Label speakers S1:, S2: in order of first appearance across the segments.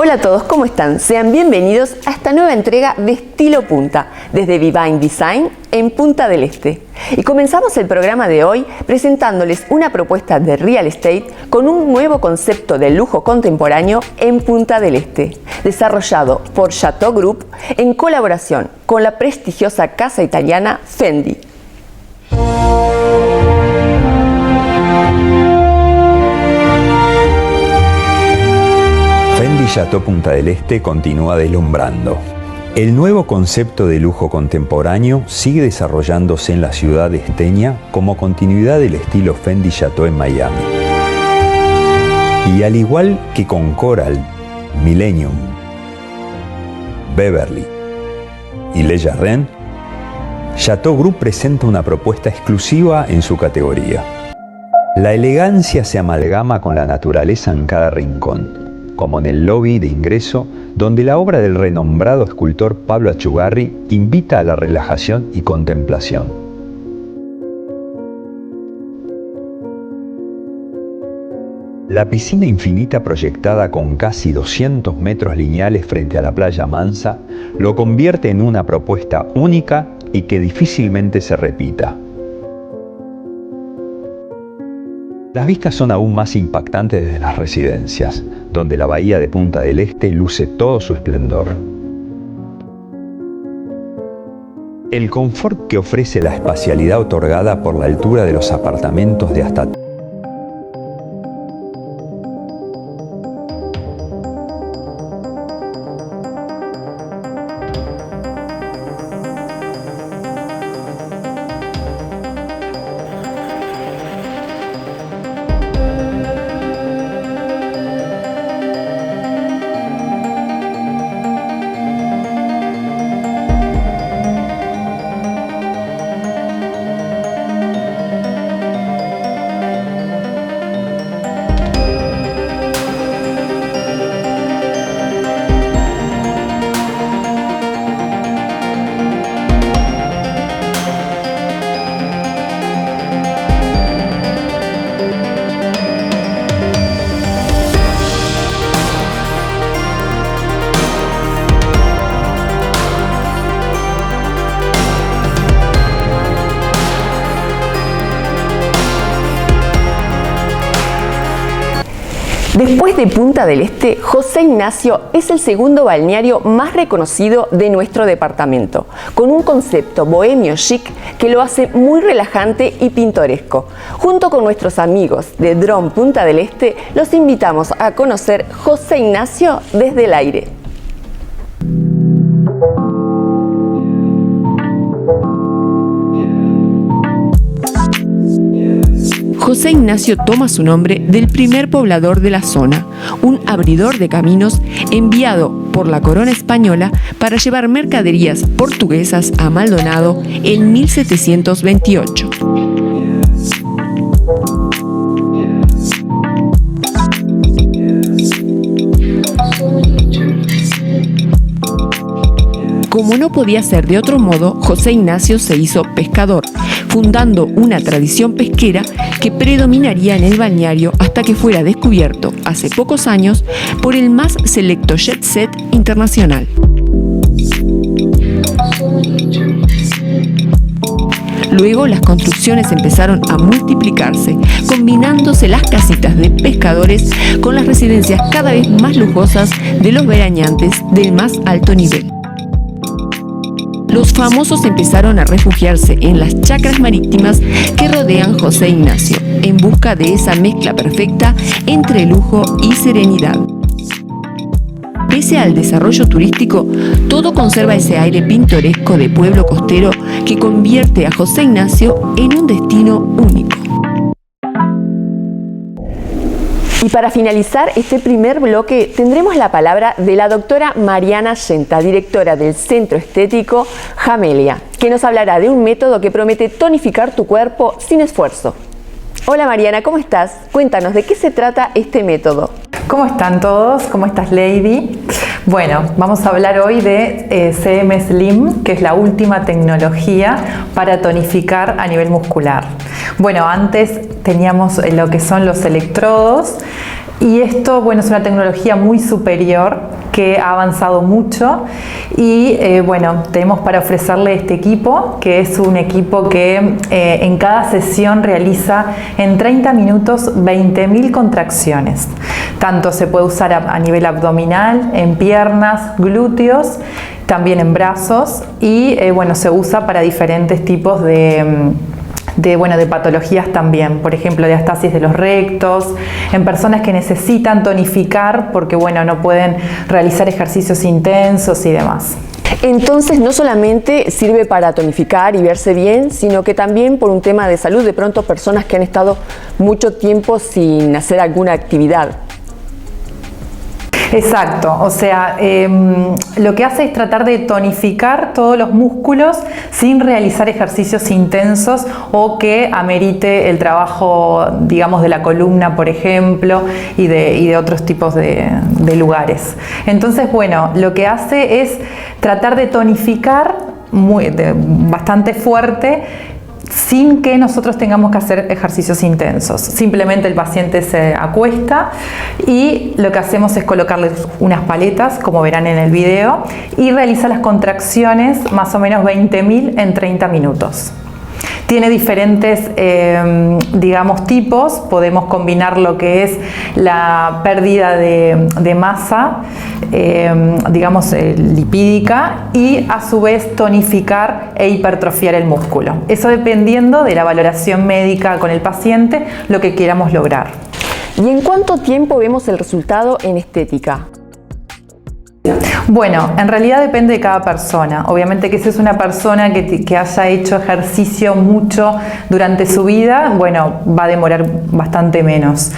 S1: Hola a todos, ¿cómo están? Sean bienvenidos a esta nueva entrega de Estilo Punta, desde Vivine Design en Punta del Este. Y comenzamos el programa de hoy presentándoles una propuesta de real estate con un nuevo concepto de lujo contemporáneo en Punta del Este, desarrollado por Chateau Group en colaboración con la prestigiosa casa italiana Fendi.
S2: Fendi Chateau Punta del Este continúa deslumbrando. El nuevo concepto de lujo contemporáneo sigue desarrollándose en la ciudad esteña como continuidad del estilo Fendi Chateau en Miami. Y al igual que con Coral, Millennium, Beverly y Le Jardin, Chateau Group presenta una propuesta exclusiva en su categoría. La elegancia se amalgama con la naturaleza en cada rincón, como en el lobby de ingreso, donde la obra del renombrado escultor Pablo Achugarri invita a la relajación y contemplación. La piscina infinita proyectada con casi 200 metros lineales frente a la playa Mansa lo convierte en una propuesta única y que difícilmente se repita. Las vistas son aún más impactantes desde las residencias, donde la bahía de Punta del Este luce todo su esplendor. El confort que ofrece la espacialidad otorgada por la altura de los apartamentos de hasta
S1: Después de Punta del Este, José Ignacio es el segundo balneario más reconocido de nuestro departamento, con un concepto bohemio chic que lo hace muy relajante y pintoresco. Junto con nuestros amigos de Drom Punta del Este, los invitamos a conocer José Ignacio desde el aire. José Ignacio toma su nombre del primer poblador de la zona, un abridor de caminos enviado por la corona española para llevar mercaderías portuguesas a Maldonado en 1728. Como no podía ser de otro modo, José Ignacio se hizo pescador, fundando una tradición pesquera que predominaría en el balneario hasta que fuera descubierto hace pocos años por el más selecto jet set internacional. Luego las construcciones empezaron a multiplicarse, combinándose las casitas de pescadores con las residencias cada vez más lujosas de los veraneantes del más alto nivel. Los famosos empezaron a refugiarse en las chacras marítimas que rodean José Ignacio, en busca de esa mezcla perfecta entre lujo y serenidad. Pese al desarrollo turístico, todo conserva ese aire pintoresco de pueblo costero que convierte a José Ignacio en un destino único. Y para finalizar este primer bloque tendremos la palabra de la doctora Mariana Yenta, directora del Centro Estético Jamelia, que nos hablará de un método que promete tonificar tu cuerpo sin esfuerzo. Hola Mariana, ¿cómo estás? Cuéntanos, ¿de qué se trata este método?
S3: ¿Cómo están todos? ¿Cómo estás, Lady? Bueno, vamos a hablar hoy de CM Slim, que es la última tecnología para tonificar a nivel muscular. Bueno, antes teníamos lo que son los electrodos, Y esto, bueno, es una tecnología muy superior que ha avanzado mucho y bueno, tenemos para ofrecerle este equipo, que es un equipo que en cada sesión realiza en 30 minutos 20.000 contracciones. Tanto se puede usar a nivel abdominal, en piernas, glúteos, también en brazos y bueno, se usa para diferentes tipos de patologías también, por ejemplo, diastasis de los rectos, en personas que necesitan tonificar porque, bueno, no pueden realizar ejercicios intensos y demás.
S1: Entonces no solamente sirve para tonificar y verse bien, sino que también por un tema de salud, de pronto personas que han estado mucho tiempo sin hacer alguna actividad.
S3: Exacto, o sea, lo que hace es tratar de tonificar todos los músculos sin realizar ejercicios intensos o que amerite el trabajo, digamos, de la columna, por ejemplo, y de otros tipos de lugares. Entonces, bueno, lo que hace es tratar de tonificar bastante fuerte, sin que nosotros tengamos que hacer ejercicios intensos. Simplemente el paciente se acuesta y lo que hacemos es colocarle unas paletas, como verán en el video, y realiza las contracciones, más o menos 20.000 en 30 minutos. Tiene diferentes, digamos, tipos. Podemos combinar lo que es la pérdida de masa, digamos, lipídica, y a su vez tonificar e hipertrofiar el músculo. Eso dependiendo de la valoración médica con el paciente, lo que queramos lograr.
S1: ¿Y en cuánto tiempo vemos el resultado en estética?
S3: Bueno, en realidad depende de cada persona. Obviamente que si es una persona que haya hecho ejercicio mucho durante su vida, bueno, va a demorar bastante menos.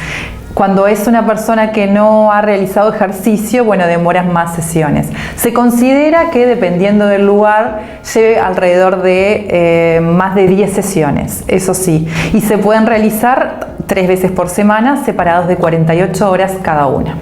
S3: Cuando es una persona que no ha realizado ejercicio, bueno, demoran más sesiones. Se considera que dependiendo del lugar lleve alrededor de más de 10 sesiones, eso sí. Y se pueden realizar 3 veces por semana, separados de 48 horas cada una.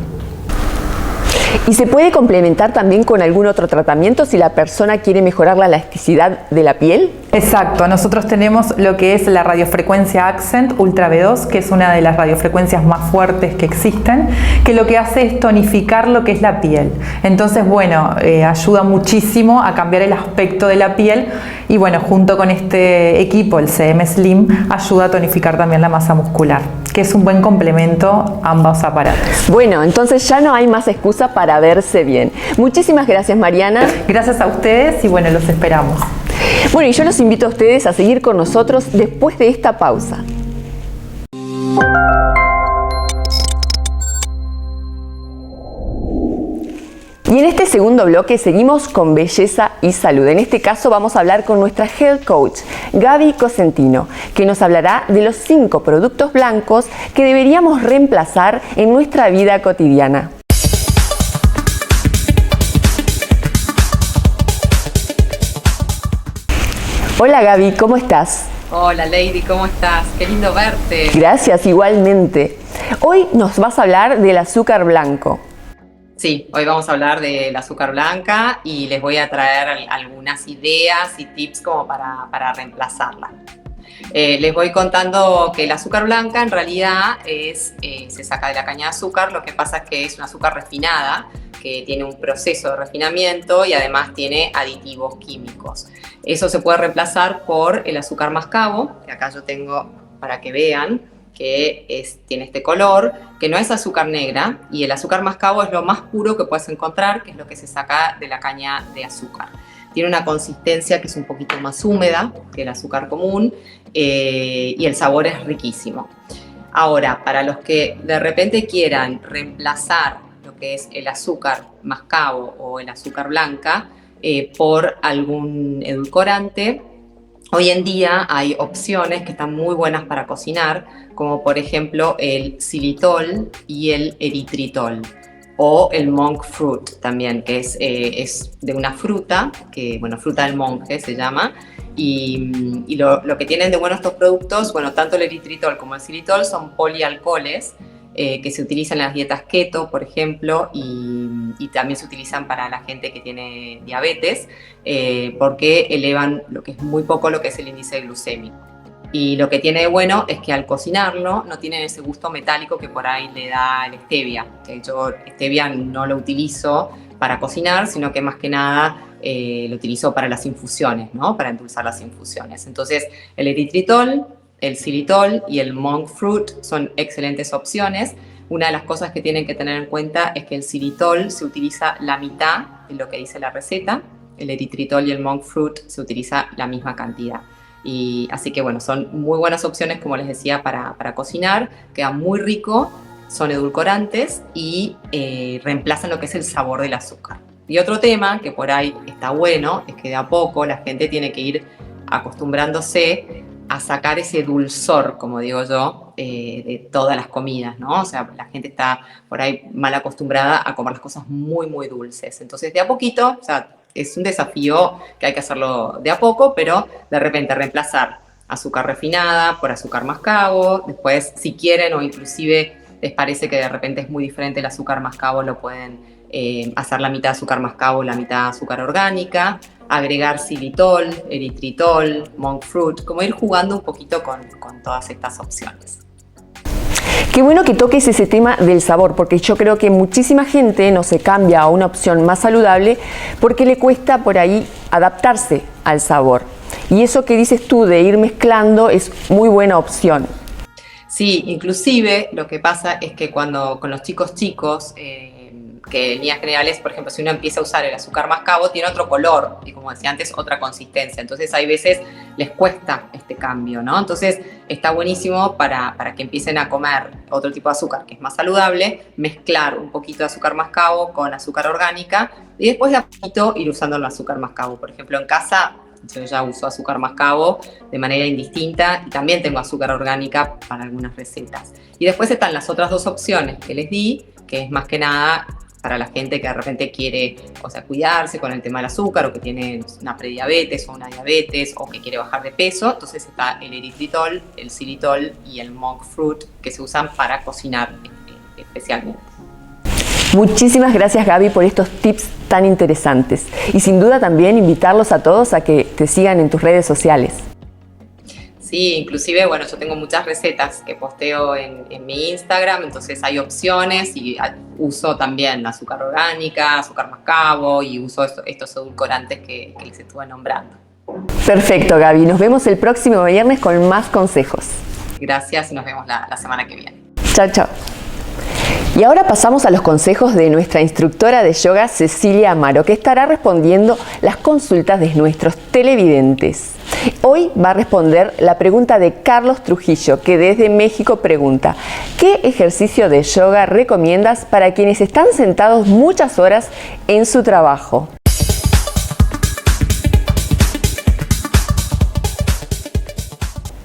S1: ¿Y se puede complementar también con algún otro tratamiento si la persona quiere mejorar la elasticidad de la piel?
S3: Exacto, nosotros tenemos lo que es la radiofrecuencia Accent Ultra B2, que es una de las radiofrecuencias más fuertes que existen, que lo que hace es tonificar lo que es la piel. Entonces, bueno, ayuda muchísimo a cambiar el aspecto de la piel y, bueno, junto con este equipo, el CM Slim, ayuda a tonificar también la masa muscular, que es un buen complemento a ambos aparatos.
S1: Bueno, entonces ya no hay más excusa para verse bien. Muchísimas gracias, Mariana.
S3: Gracias a ustedes y, bueno, los esperamos.
S1: Bueno, y yo los invito a ustedes a seguir con nosotros después de esta pausa. Y en este segundo bloque seguimos con belleza y salud. En este caso vamos a hablar con nuestra Health Coach, Gaby Cosentino, que nos hablará de los 5 productos blancos que deberíamos reemplazar en nuestra vida cotidiana. Hola Gaby, ¿cómo estás?
S4: Hola Lady, ¿cómo estás? Qué lindo verte.
S1: Gracias, igualmente. Hoy nos vas a hablar del azúcar blanco.
S4: Sí, hoy vamos a hablar del azúcar blanca y les voy a traer algunas ideas y tips como para reemplazarla. Les voy contando que el azúcar blanca en realidad se saca de la caña de azúcar, lo que pasa es que es una azúcar refinada, que tiene un proceso de refinamiento y además tiene aditivos químicos. Eso se puede reemplazar por el azúcar mascabo, que acá yo tengo para que vean, que tiene este color, que no es azúcar negra, y el azúcar mascabo es lo más puro que puedes encontrar, que es lo que se saca de la caña de azúcar. Tiene una consistencia que es un poquito más húmeda que el azúcar común y el sabor es riquísimo. Ahora, para los que de repente quieran reemplazar lo que es el azúcar mascabo o el azúcar blanca por algún edulcorante, hoy en día hay opciones que están muy buenas para cocinar, como por ejemplo el xilitol y el eritritol, o el monk fruit también, que es de una fruta, que, bueno, fruta del monje se llama, y lo que tienen de bueno estos productos, bueno, tanto el eritritol como el xilitol son polialcoholes, que se utilizan en las dietas keto, por ejemplo, y también se utilizan para la gente que tiene diabetes, porque elevan lo que es muy poco lo que es el índice glucémico. Y lo que tiene de bueno es que al cocinarlo no tiene ese gusto metálico que por ahí le da el stevia. Yo stevia no lo utilizo para cocinar, sino que más que nada lo utilizo para las infusiones, ¿no? Para endulzar las infusiones. Entonces, el eritritol, el xilitol y el monk fruit son excelentes opciones. Una de las cosas que tienen que tener en cuenta es que el xilitol se utiliza la mitad de lo que dice la receta, el eritritol y el monk fruit se utiliza la misma cantidad. Y así que bueno, son muy buenas opciones, como les decía, para cocinar, queda muy rico, son edulcorantes y reemplazan lo que es el sabor del azúcar. Y otro tema que por ahí está bueno es que de a poco la gente tiene que ir acostumbrándose a sacar ese dulzor, como digo yo, de todas las comidas, ¿no? O sea, la gente está por ahí mal acostumbrada a comer las cosas muy, muy dulces. Entonces, de a poquito, o sea, es un desafío que hay que hacerlo de a poco, pero de repente reemplazar azúcar refinada por azúcar mascabo. Después, si quieren o inclusive les parece que de repente es muy diferente el azúcar mascabo, lo pueden hacer la mitad azúcar mascabo, la mitad azúcar orgánica, agregar xilitol, eritritol, monk fruit, como ir jugando un poquito con todas estas opciones.
S1: Qué bueno que toques ese tema del sabor, porque yo creo que muchísima gente no se cambia a una opción más saludable porque le cuesta por ahí adaptarse al sabor. Y eso que dices tú de ir mezclando es muy buena opción.
S4: Sí, inclusive lo que pasa es que cuando con los chicos, que en líneas generales, por ejemplo, si uno empieza a usar el azúcar mascabo, tiene otro color y, como decía antes, otra consistencia. Entonces, hay veces les cuesta este cambio, ¿no? Entonces, está buenísimo para que empiecen a comer otro tipo de azúcar que es más saludable, mezclar un poquito de azúcar mascabo con azúcar orgánica y después de a poquito ir usando el azúcar mascabo. Por ejemplo, en casa yo ya uso azúcar mascabo de manera indistinta y también tengo azúcar orgánica para algunas recetas. Y después están las otras dos opciones que les di, que es más que nada para la gente que de repente quiere, o sea, cuidarse con el tema del azúcar o que tiene una prediabetes o una diabetes o que quiere bajar de peso. Entonces está el eritritol, el xilitol y el monk fruit que se usan para cocinar especialmente.
S1: Muchísimas gracias, Gaby, por estos tips tan interesantes. Y sin duda también invitarlos a todos a que te sigan en tus redes sociales.
S4: Sí, inclusive, bueno, yo tengo muchas recetas que posteo en mi Instagram, entonces hay opciones y uso también azúcar orgánica, azúcar mascabo y uso estos edulcorantes que les estuve nombrando.
S1: Perfecto, Gaby. Nos vemos el próximo viernes con más consejos.
S4: Gracias y nos vemos la semana que viene.
S1: Chao, chao. Y ahora pasamos a los consejos de nuestra instructora de yoga, Cecilia Amaro, que estará respondiendo las consultas de nuestros televidentes. Hoy va a responder la pregunta de Carlos Trujillo, que desde México pregunta: ¿qué ejercicio de yoga recomiendas para quienes están sentados muchas horas en su trabajo?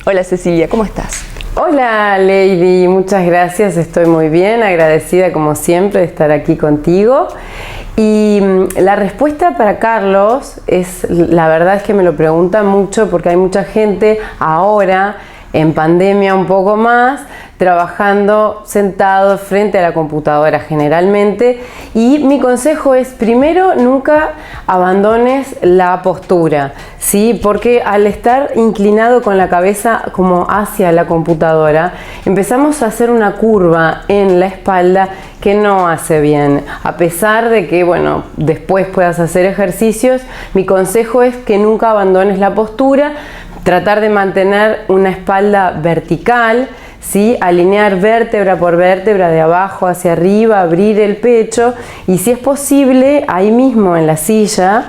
S1: Hola Cecilia, ¿cómo estás?
S5: Hola Lady, muchas gracias, estoy muy bien, agradecida como siempre de estar aquí contigo. Y la respuesta para Carlos la verdad es que me lo preguntan mucho porque hay mucha gente ahora, en pandemia un poco más, trabajando sentado frente a la computadora generalmente, y mi consejo es: primero, nunca abandones la postura, ¿sí? Porque al estar inclinado con la cabeza como hacia la computadora, empezamos a hacer una curva en la espalda que no hace bien. A pesar de que, bueno, después puedas hacer ejercicios, mi consejo es que nunca abandones la postura, tratar de mantener una espalda vertical, ¿sí? Alinear vértebra por vértebra de abajo hacia arriba, abrir el pecho, y si es posible, ahí mismo en la silla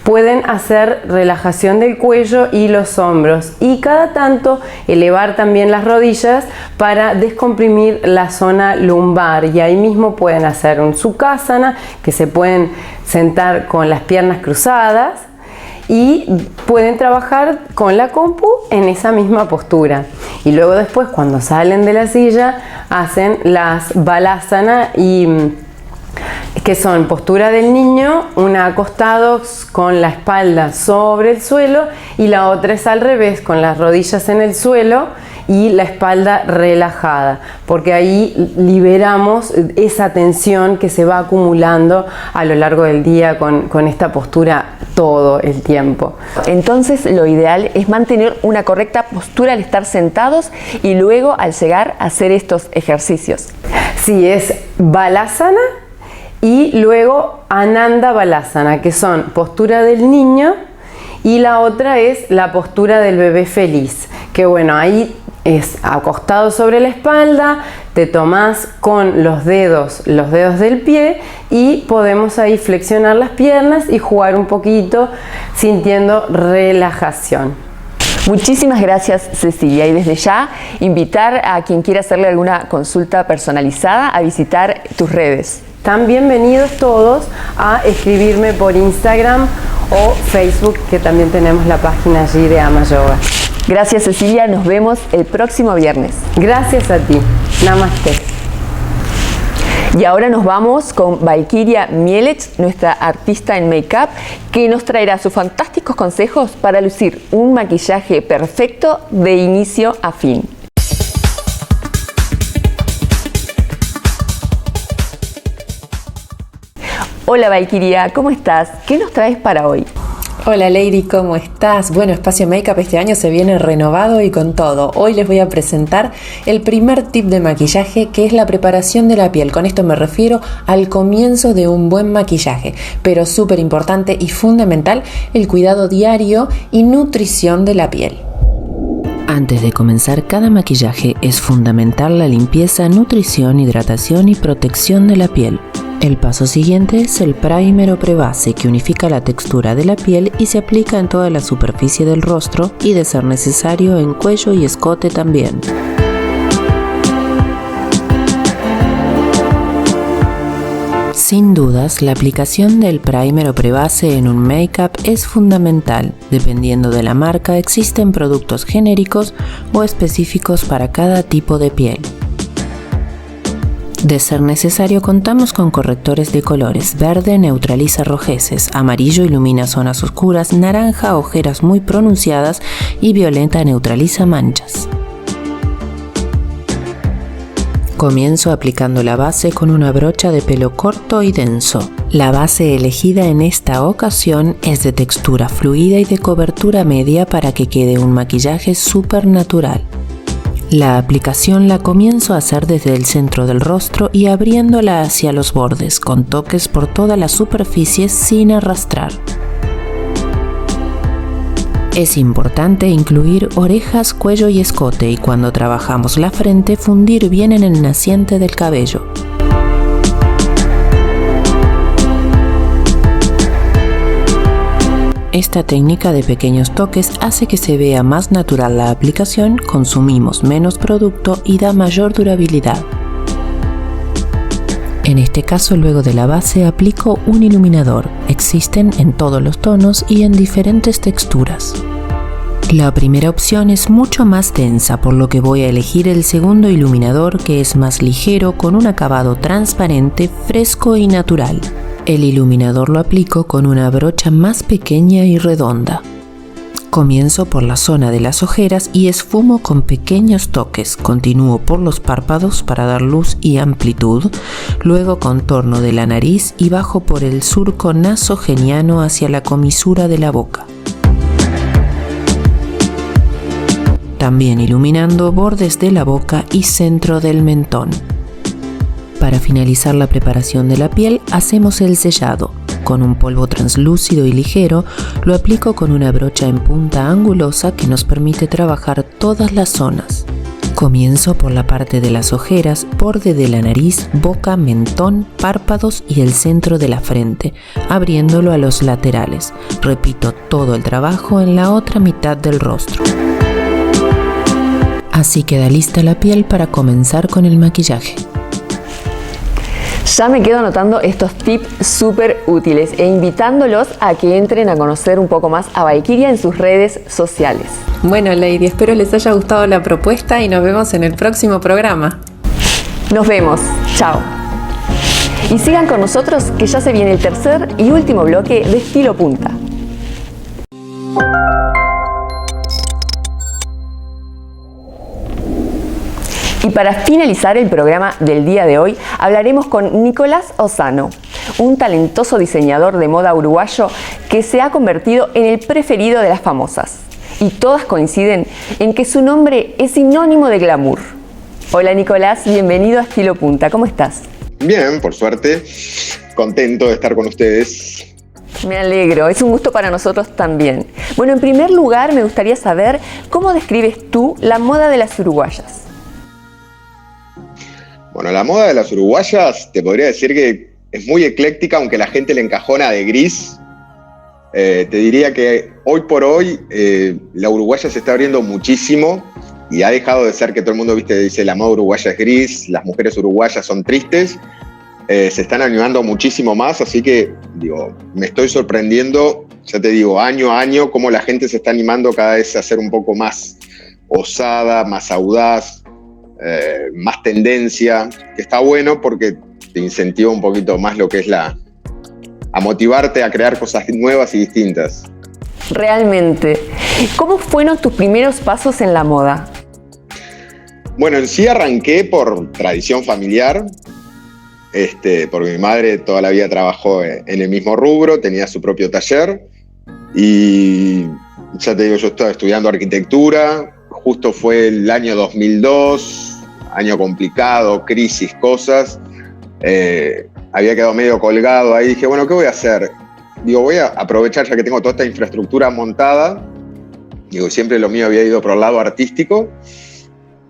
S5: pueden hacer relajación del cuello y los hombros, y cada tanto elevar también las rodillas para descomprimir la zona lumbar, y ahí mismo pueden hacer un sukhasana, que se pueden sentar con las piernas cruzadas y pueden trabajar con la compu en esa misma postura. Y luego después, cuando salen de la silla, hacen las balasana, que son postura del niño, una acostado con la espalda sobre el suelo y la otra es al revés, con las rodillas en el suelo y la espalda relajada, porque ahí liberamos esa tensión que se va acumulando a lo largo del día con esta postura todo el tiempo.
S1: Entonces lo ideal es mantener una correcta postura al estar sentados y luego al llegar a hacer estos ejercicios.
S5: Sí, es Balasana y luego Ananda Balasana, que son postura del niño, y la otra es la postura del bebé feliz, que bueno, ahí es acostado sobre la espalda, te tomás con los dedos del pie y podemos ahí flexionar las piernas y jugar un poquito sintiendo relajación.
S1: Muchísimas gracias, Cecilia, y desde ya invitar a quien quiera hacerle alguna consulta personalizada a visitar tus redes.
S5: Están bienvenidos todos a escribirme por Instagram o Facebook, que también tenemos la página allí de Ama Yoga.
S1: Gracias, Cecilia, nos vemos el próximo viernes.
S5: Gracias a ti. Namaste.
S1: Y ahora nos vamos con Valkyria Mielec, nuestra artista en make-up, que nos traerá sus fantásticos consejos para lucir un maquillaje perfecto de inicio a fin. Hola Valkyria, ¿cómo estás? ¿Qué nos traes para hoy?
S6: Hola Lady, ¿cómo estás? Bueno, Espacio Makeup este año se viene renovado y con todo. Hoy les voy a presentar el primer tip de maquillaje, que es la preparación de la piel. Con esto me refiero al comienzo de un buen maquillaje, pero súper importante y fundamental, el cuidado diario y nutrición de la piel.
S7: Antes de comenzar cada maquillaje es fundamental la limpieza, nutrición, hidratación y protección de la piel. El paso siguiente es el primer o prebase, que unifica la textura de la piel y se aplica en toda la superficie del rostro y, de ser necesario, en cuello y escote también. Sin dudas, la aplicación del primer o prebase en un make-up es fundamental. Dependiendo de la marca, existen productos genéricos o específicos para cada tipo de piel. De ser necesario, contamos con correctores de colores. Verde neutraliza rojeces, amarillo ilumina zonas oscuras, naranja ojeras muy pronunciadas y violeta neutraliza manchas. Comienzo aplicando la base con una brocha de pelo corto y denso. La base elegida en esta ocasión es de textura fluida y de cobertura media para que quede un maquillaje súper natural. La aplicación la comienzo a hacer desde el centro del rostro y abriéndola hacia los bordes, con toques por toda la superficie sin arrastrar. Es importante incluir orejas, cuello y escote, y cuando trabajamos la frente, fundir bien en el naciente del cabello. Esta técnica de pequeños toques hace que se vea más natural la aplicación, consumimos menos producto y da mayor durabilidad. En este caso, luego de la base, aplico un iluminador. Existen en todos los tonos y en diferentes texturas. La primera opción es mucho más densa, por lo que voy a elegir el segundo iluminador, que es más ligero, con un acabado transparente, fresco y natural. El iluminador lo aplico con una brocha más pequeña y redonda. Comienzo por la zona de las ojeras y esfumo con pequeños toques. Continúo por los párpados para dar luz y amplitud, luego contorno de la nariz y bajo por el surco nasogeniano hacia la comisura de la boca. También iluminando bordes de la boca y centro del mentón. Para finalizar la preparación de la piel, hacemos el sellado. Con un polvo translúcido y ligero, lo aplico con una brocha en punta angulosa que nos permite trabajar todas las zonas. Comienzo por la parte de las ojeras, borde de la nariz, boca, mentón, párpados y el centro de la frente, abriéndolo a los laterales. Repito todo el trabajo en la otra mitad del rostro. Así queda lista la piel para comenzar con el maquillaje.
S1: Ya me quedo anotando estos tips súper útiles e invitándolos a que entren a conocer un poco más a Valkyria en sus redes sociales.
S6: Bueno Lady, espero les haya gustado la propuesta y nos vemos en el próximo programa.
S1: Nos vemos, chao. Y sigan con nosotros, que ya se viene el tercer y último bloque de Estilo Punta. Y para finalizar el programa del día de hoy, hablaremos con Nicolás Ossano, un talentoso diseñador de moda uruguayo que se ha convertido en el preferido de las famosas. Y todas coinciden en que su nombre es sinónimo de glamour. Hola Nicolás, bienvenido a Estilo Punta, ¿cómo estás?
S8: Bien, por suerte, contento de estar con ustedes.
S1: Me alegro, es un gusto para nosotros también. Bueno, en primer lugar me gustaría saber cómo describes tú la moda de las uruguayas.
S8: Bueno, la moda de las uruguayas te podría decir que es muy ecléctica, aunque la gente le encajona de gris. Te diría que hoy por hoy la uruguaya se está abriendo muchísimo y ha dejado de ser que todo el mundo dice la moda uruguaya es gris, las mujeres uruguayas son tristes. Se están animando muchísimo más, así que me estoy sorprendiendo, ya te digo, año a año, cómo la gente se está animando cada vez a ser un poco más osada, más audaz, más tendencia, que está bueno porque te incentiva un poquito más lo que es a motivarte a crear cosas nuevas y distintas.
S1: Realmente. ¿Cómo fueron tus primeros pasos en la moda?
S8: Bueno, en sí arranqué por tradición familiar, porque mi madre toda la vida trabajó en el mismo rubro, tenía su propio taller y ya te digo, yo estaba estudiando arquitectura, justo fue el año 2002, año complicado, crisis, cosas, había quedado medio colgado ahí, dije, bueno, ¿qué voy a hacer? Voy a aprovechar ya que tengo toda esta infraestructura montada, siempre lo mío había ido por el lado artístico,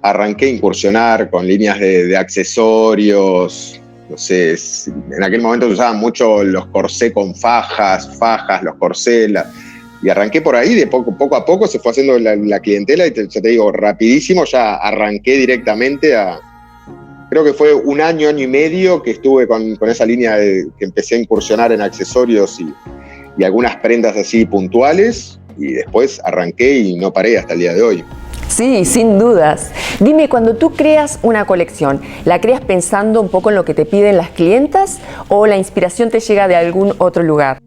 S8: arranqué a incursionar con líneas de accesorios. No sé, en aquel momento se usaban mucho los corsés con fajas, los corsés, y arranqué por ahí, de poco a poco se fue haciendo la clientela y ya te digo, rapidísimo, ya arranqué directamente creo que fue un año y medio que estuve con esa línea que empecé a incursionar en accesorios y algunas prendas así puntuales, y después arranqué y no paré hasta el día de hoy.
S1: Sí, sin dudas. Dime, cuando tú creas una colección, ¿la creas pensando un poco en lo que te piden las clientas o la inspiración te llega de algún otro lugar?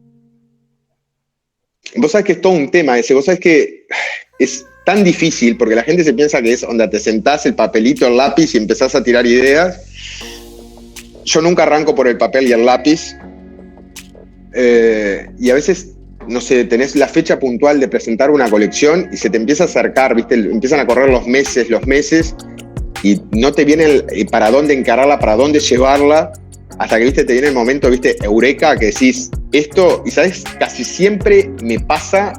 S8: Vos sabés que es todo un tema ese, vos sabés que es tan difícil porque la gente se piensa que es donde te sentás, el papelito, el lápiz y empezás a tirar ideas. Yo nunca arranco por el papel y el lápiz y a veces, no sé, tenés la fecha puntual de presentar una colección y se te empieza a acercar, empiezan a correr los meses y no te viene para dónde encararla, para dónde llevarla, hasta que te viene el momento, eureka, que decís esto, y sabes, casi siempre me pasa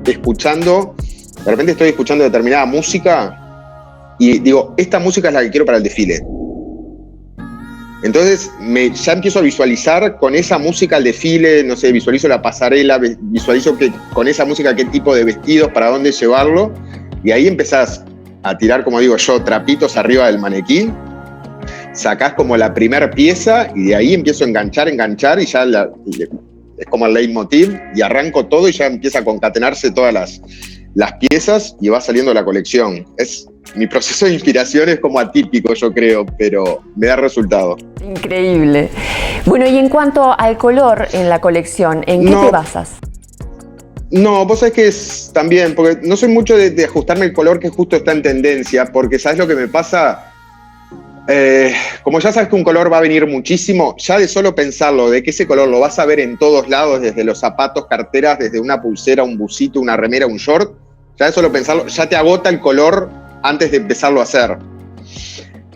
S8: escuchando, de repente estoy escuchando determinada música y digo, esta música es la que quiero para el desfile. Entonces ya empiezo a visualizar con esa música el desfile, no sé, visualizo la pasarela, visualizo con esa música qué tipo de vestidos, para dónde llevarlo, y ahí empezás a tirar, como digo yo, trapitos arriba del maniquí, sacás como la primer pieza y de ahí empiezo a enganchar y ya es como el leitmotiv y arranco todo y ya empieza a concatenarse todas las piezas y va saliendo la colección. Mi proceso de inspiración es como atípico, yo creo, pero me da resultado.
S1: Increíble. Bueno, y en cuanto al color en la colección, ¿en qué te basas?
S8: No, vos sabés que es también, porque no soy mucho de ajustarme el color que justo está en tendencia, porque ¿sabés lo que me pasa? Como ya sabes que un color va a venir muchísimo, ya de solo pensarlo, de que ese color lo vas a ver en todos lados, desde los zapatos, carteras, desde una pulsera, un busito, una remera, un short, ya de solo pensarlo, ya te agota el color antes de empezarlo a hacer.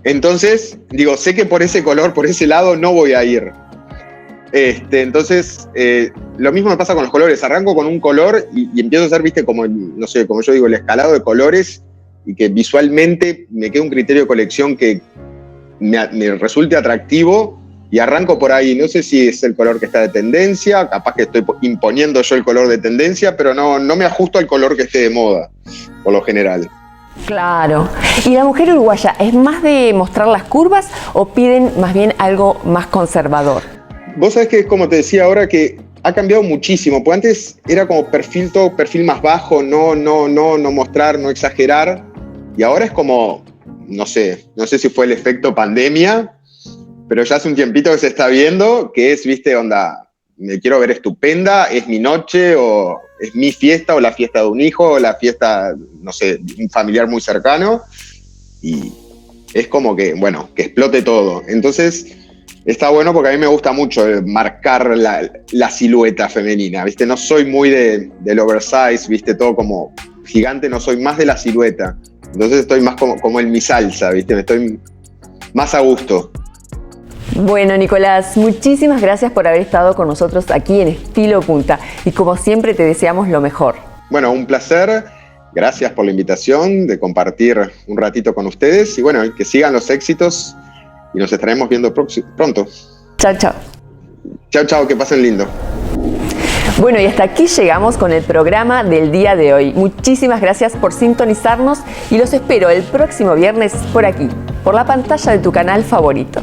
S8: Entonces, sé que por ese color, por ese lado, no voy a ir. Entonces, lo mismo me pasa con los colores. Arranco con un color y empiezo a hacer, como, no sé, como yo digo, el escalado de colores y que visualmente me quede un criterio de colección que me resulte atractivo y arranco por ahí. No sé si es el color que está de tendencia, capaz que estoy imponiendo yo el color de tendencia, pero no me ajusto al color que esté de moda, por lo general.
S1: Claro. ¿Y la mujer uruguaya es más de mostrar las curvas o piden más bien algo más conservador?
S8: Vos sabés que es como te decía ahora, que ha cambiado muchísimo, porque antes era como perfil más bajo, no mostrar, no exagerar, y ahora es como, no sé si fue el efecto pandemia, pero ya hace un tiempito que se está viendo, que es, onda, me quiero ver estupenda, es mi noche, o es mi fiesta, o la fiesta de un hijo, o la fiesta, no sé, de un familiar muy cercano, y es como que, bueno, que explote todo. Entonces, está bueno porque a mí me gusta mucho marcar la silueta femenina, ¿viste? No soy muy del oversize, ¿viste? Todo como gigante, no soy más de la silueta. Entonces estoy más como en mi salsa, ¿viste? Me estoy más a gusto.
S1: Bueno, Nicolás, muchísimas gracias por haber estado con nosotros aquí en Estilo Punta. Y como siempre te deseamos lo mejor.
S8: Bueno, un placer. Gracias por la invitación de compartir un ratito con ustedes. Y bueno, que sigan los éxitos y nos estaremos viendo pronto.
S1: Chao, chao.
S8: Chao, chao, que pasen lindo.
S1: Bueno, y hasta aquí llegamos con el programa del día de hoy. Muchísimas gracias por sintonizarnos y los espero el próximo viernes por aquí, por la pantalla de tu canal favorito.